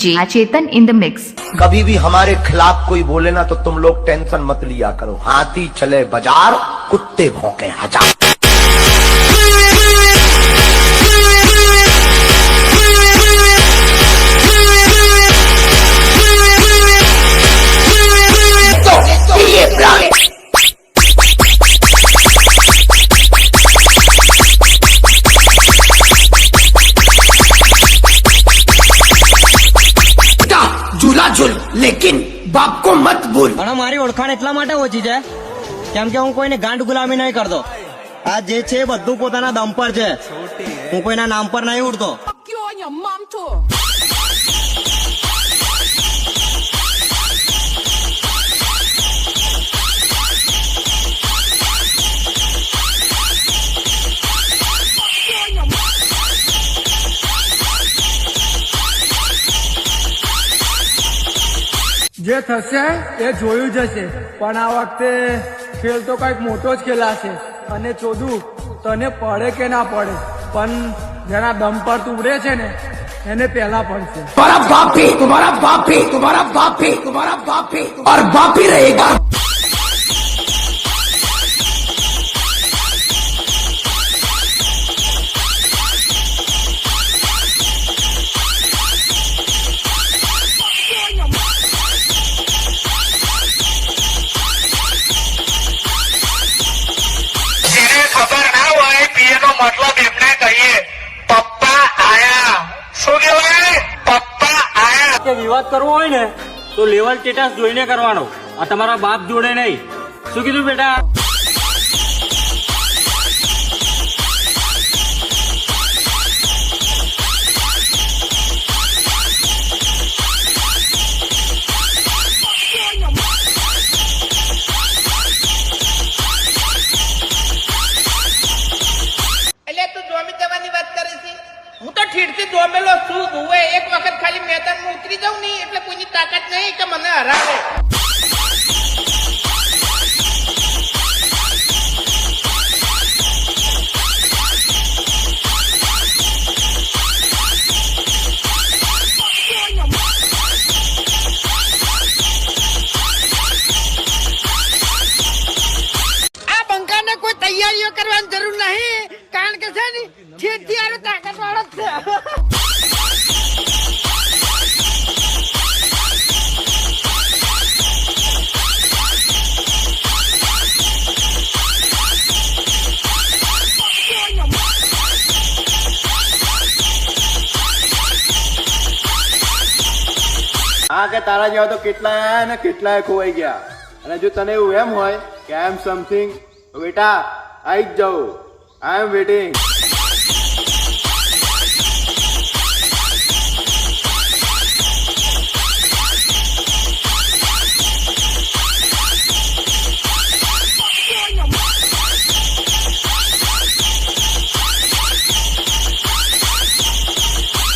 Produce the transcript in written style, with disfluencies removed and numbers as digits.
DJ Chetan in the mix. कभी भी हमारे खिलाफ कोई बोले ना तो तुम लोग टेंशन मत लिया करो। हाथी चले बाजार, कुत्ते भौंके हजार। झूला झूल लेकिन बाप को मत भूल। અને મારી ઓળખાણ એટલા માટે ઓછી છે કેમ કે હું કોઈને ગાંઠ ગુલામી નહીં કરતો। આ જે છે એ બધું પોતાના દમ પર છે, હું કોઈના નામ પર નહીં ઉડતો। જે થશે એ જોયું જશે, પણ આ વખતે ખેલ તો કઈક મોટો જ ખેલાશે અને ચોદું તને પડે કે ના પડે પણ જેના દમ પર તું ઉડે છે ને એને પહેલા પડશે। तुम्हारा बाप भी, तुम्हारा बाप भी, तुम्हारा बाप भी, तुम्हारा बाप भी और बाप ही रहेगा। मतलब એમને કહીએ પપ્પા આયા। શું કહેવાય? પપ્પા આયા। કે વિવાદ કરવો હોય ને તો લેવલ સ્ટેટસ જોઈને કરવાનો, આ તમારા બાપ જોડે નહીં। શું કીધું બેટા? હું તો ઠીરથી જોમેલો છું ભુવે। એક વખત ખાલી મેદાનમાં ઉતરી જાઉં નહીં એટલે કોઈની તાકાત નહીં કે મને હરાવે। આ બંકાને કોઈ તૈયારીઓ કરવાની જરૂર નહીં, કારણ કે છે ને ઠીરથી આનો તાકાત વાળો જ છે। હા કે તારા જેવા તો કેટલાય આયા ને કેટલાય ખોવાઈ ગયા, અને જો તને એવું એમ હોય કે આઈ એમ સમથિંગ, બેટા આઈ જ જાઉં, આઈ એમ વેટિંગ।